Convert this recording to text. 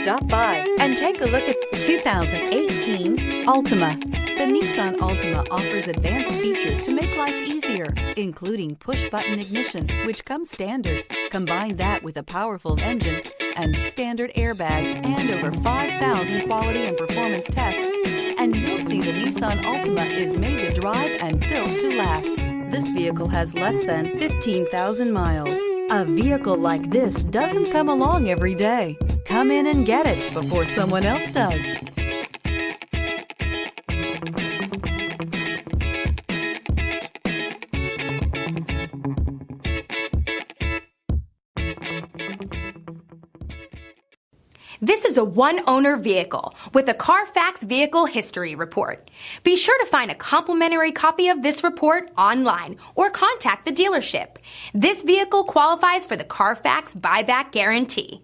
Stop by and take a look at the 2018 Altima. The Nissan Altima offers advanced features to make life easier, including push-button ignition, which comes standard. Combine that with a powerful engine and standard airbags and over 5,000 quality and performance tests, and you'll see the Nissan Altima is made to drive and built to last. This vehicle has less than 15,000 miles. A vehicle like this doesn't come along every day. Come in and get it before someone else does. This is a one-owner vehicle with a Carfax Vehicle History Report. Be sure to find a complimentary copy of this report online or contact the dealership. This vehicle qualifies for the Carfax Buyback Guarantee.